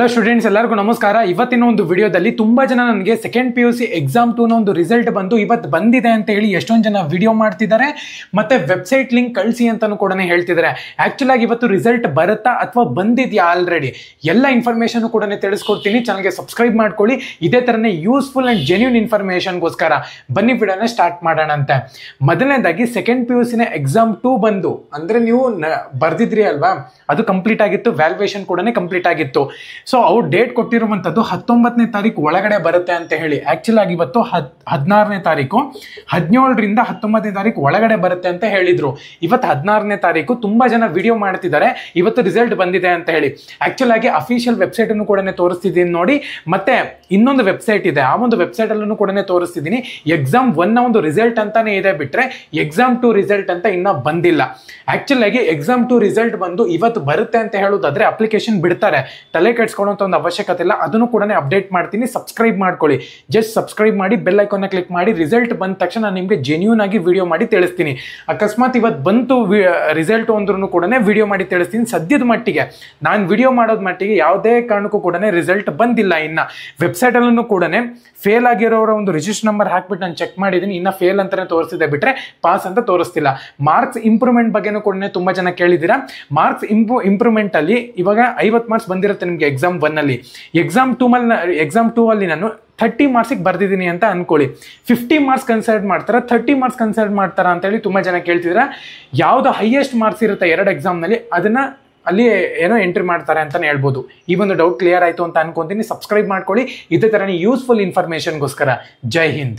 Hello students, ಎಲ್ಲರಿಗೂ ನಮಸ್ಕಾರ. ಇವತ್ತಿನ ಒಂದು ವಿಡಿಯೋದಲ್ಲಿ ತುಂಬಾ ಜನ ನನಗೆ ಸೆಕೆಂಡ್ PUC ಎಕ್ಸಾಮ್ 2 ನ ಒಂದು ರಿಸಲ್ಟ್ ಬಂದು ಇವತ್ತು ಬಂದಿದೆ ಅಂತ ಹೇಳಿ ಎಷ್ಟೊಂದು ಜನ ವಿಡಿಯೋ ಮಾಡ್ತಿದ್ದಾರೆ. ಮತ್ತೆ ವೆಬ್ಸೈಟ್ ಲಿಂಕ್ ಕಳಿಸಿ ಅಂತಾನು ಕೂಡ ಹೇಳ್ತಿದ್ದಾರೆ. ಆಕ್ಚುಲ್ ಆಗಿ ಇವತ್ತು ರಿಸಲ್ಟ್ ಬರುತ್ತಾ ಅಥವಾ ಬಂದಿದ್ಯಾ ಆಲ್ರೆಡಿ ಎಲ್ಲ ಇನ್ಫಾರ್ಮೇಶನ್ ಕೂಡ ತಿಳಿಸ್ಕೊಡ್ತೀನಿ. ಚಾನಲ್ಗೆ ಸಬ್ಸ್ಕ್ರೈಬ್ ಮಾಡ್ಕೊಳ್ಳಿ. ಇದೇ ತರನೇ ಯೂಸ್ಫುಲ್ ಅಂಡ್ ಜೆನ್ಯೂನ್ ಇನ್ಫಾರ್ಮೇಶನ್ಗೋಸ್ಕರ ಬನ್ನಿ ವಿಡಿಯೋನ ಸ್ಟಾರ್ಟ್ ಮಾಡೋಣ ಅಂತೆ. ಮೊದಲನೇದಾಗಿ ಸೆಕೆಂಡ್ PUC ನ ಎಕ್ಸಾಮ್ 2 ಬಂದು ಅಂದ್ರೆ ನೀವು ಬರ್ದಿದ್ರಿ ಅಲ್ವಾ, ಅದು ಕಂಪ್ಲೀಟ್ ಆಗಿತ್ತು. ವ್ಯಾಲ್ಯೂಯೇಷನ್ ಕೂಡ ಕಂಪ್ಲೀಟ್ ಆಗಿತ್ತು. ಸೊ ಅವ್ರು ಡೇಟ್ ಕೊಟ್ಟಿರುವಂತದ್ದು 19ನೇ ತಾರೀಕು ಒಳಗಡೆ ಬರುತ್ತೆ ಅಂತ ಹೇಳಿ. ಆಕ್ಚುಲ್ ಆಗಿ ಇವತ್ತು 16ನೇ ತಾರೀಕು, 17ರಿಂದ 19ನೇ ತಾರೀಕು ಒಳಗಡೆ ಬರುತ್ತೆ ಅಂತ ಹೇಳಿದ್ರು. ಇವತ್ತು 16ನೇ ತಾರೀಕು. ತುಂಬಾ ಜನ ವಿಡಿಯೋ ಮಾಡ್ತಿದ್ದಾರೆ ಇವತ್ತು ರಿಸಲ್ಟ್ ಬಂದಿದೆ ಅಂತ ಹೇಳಿ. ಆಕ್ಚುಲ್ ಆಗಿ ಅಫಿಷಿಯಲ್ ವೆಬ್ಸೈಟ್ ಅನ್ನು ಕೂಡ ತೋರಿಸ್ತಿದ್ದೀನಿ ನೋಡಿ. ಮತ್ತೆ ಇನ್ನೊಂದು ವೆಬ್ಸೈಟ್ ಇದೆ, ಆ ಒಂದು ವೆಬ್ಸೈಟ್ ಅಲ್ಲೂ ಕೂಡ ತೋರಿಸ್ತಿದ್ದೀನಿ. ಎಕ್ಸಾಮ್ 1 ನ ಒಂದು ರಿಸಲ್ಟ್ ಅಂತಾನೆ ಇದೆ, ಬಿಟ್ರೆ ಎಕ್ಸಾಮ್ 2 ರಿಸಲ್ಟ್ ಅಂತ ಇನ್ನ ಬಂದಿಲ್ಲ. ಆಕ್ಚುಲ್ ಆಗಿ ಎಕ್ಸಾಮ್ 2 ರಿಸಲ್ಟ್ ಬಂದು ಇವತ್ತು ಬರುತ್ತೆ ಅಂತ ಹೇಳೋದಾದ್ರೆ ಅಪ್ಲಿಕೇಶನ್ ಬಿಡ್ತಾರೆ, ತಲೆ ಕೆಡ್ಸ್ಕೊಳ್ಳೋಂತ ಒಂದು ಅವಶ್ಯಕತೆ ಇಲ್ಲ. ಅದನ್ನು ಕೂಡ ಅಪ್ಡೇಟ್ ಮಾಡ್ತೀನಿ. ಸಬ್ಸ್ಕ್ರೈಬ್ ಮಾಡ್ಕೊಳ್ಳಿ. ಜಸ್ಟ್ ಸಬ್ಸ್ಕ್ರೈಬ್ ಮಾಡಿ, ಬೆಲ್ ಐಕಾನ್ ಕ್ಲಿಕ್ ಮಾಡಿ. ರಿಸಲ್ಟ್ ಬಂದ ತಕ್ಷಣ ನಾನು ನಿಮಗೆ ಜೆನ್ಯೂನ್ ಆಗಿ ವಿಡಿಯೋ ಮಾಡಿ ತಿಳಿಸ್ತೀನಿ. ಅಕಸ್ಮಾತ್ ಇವತ್ತು ಬಂತು ರಿಸಲ್ಟ್ ಅಂದ್ರೂ ಕೂಡ ವಿಡಿಯೋ ಮಾಡಿ ತಿಳಿಸ್ತೀನಿ. ಸದ್ಯದ ಮಟ್ಟಿಗೆ ನಾನು ವಿಡಿಯೋ ಮಾಡೋದ್ ಮಟ್ಟಿಗೆ ಯಾವುದೇ ಕಾರಣಕ್ಕೂ ಕೂಡ ರಿಸಲ್ಟ್ ಬಂದಿಲ್ಲ. ಇನ್ನ ವೆಬ್ಸೈಟ್ ಅಲ್ಲೂ ಕೂಡ ಫೇಲ್ ಆಗಿರೋರ ಒಂದು ರಿಜಿಸ್ಟರ್ ನಂಬರ್ ಹಾಕ್ಬಿಟ್ಟು ನಾನು ಚೆಕ್ ಮಾಡಿದ್ದೀನಿ. ಇನ್ನ ಫೇಲ್ ಅಂತಾನೆ ತೋರಿಸ್ತಿದೆ, ಬಿಟ್ರೆ ಪಾಸ್ ಅಂತ ತೋರಿಸ್ತಿಲ್ಲ. ಮಾರ್ಕ್ಸ್ ಇಂಪ್ರೂವ್ಮೆಂಟ್ ಬಗ್ಗೆನೂ ಕೂಡ ತುಂಬಾ ಜನ ಕೇಳಿದ್ದೀರಾ. ಮಾರ್ಕ್ಸ್ ಇಂಪ್ರೂವ್ಮೆಂಟ್ ಅಲ್ಲಿ ಇವಾಗ 50 ಮಾರ್ಕ್ಸ್ ಬಂದಿರುತ್ತೆ ನಿಮಗೆ ಎಕ್ಸಾಮ್ 1 ಅಲ್ಲಿ. ಎಕ್ಸಾಮ್ 2 ಅಲ್ಲಿ ನಾನು 30 ಮಾರ್ಕ್ಸಿಗೆ ಬರ್ದಿದ್ದೀನಿ ಅಂತ ಅನ್ಕೊಳ್ಳಿ. 50 ಮಾರ್ಕ್ಸ್ ಕನ್ಸಿಡರ್ ಮಾಡ್ತಾರ, 30 ಮಾರ್ಕ್ಸ್ ಕನ್ಸಿಡರ್ ಮಾಡ್ತಾರ ಅಂತ ಹೇಳಿ ತುಂಬಾ ಜನ ಕೇಳ್ತಿದ್ರ. ಯಾವ್ದು ಹೈಯೆಸ್ಟ್ ಮಾರ್ಕ್ಸ್ ಇರುತ್ತೆ 2 ಎಕ್ಸಾಮ್ ನಲ್ಲಿ ಅದನ್ನ ಅಲ್ಲಿ ಏನೋ ಎಂಟ್ರಿ ಮಾಡ್ತಾರೆ ಅಂತಾನೆ ಹೇಳ್ಬೋದು. ಈ ಒಂದು ಡೌಟ್ ಕ್ಲಿಯರ್ ಆಯ್ತು ಅಂತ ಅನ್ಕೊಂತೀನಿ. ಸಬ್ಸ್ಕ್ರೈಬ್ ಮಾಡ್ಕೊಳ್ಳಿ ಇದೇ ತರನೇ ಯೂಸ್ಫುಲ್ ಇನ್ಫಾರ್ಮೇಶನ್ಗೋಸ್ಕರ. ಜೈ ಹಿಂದ್.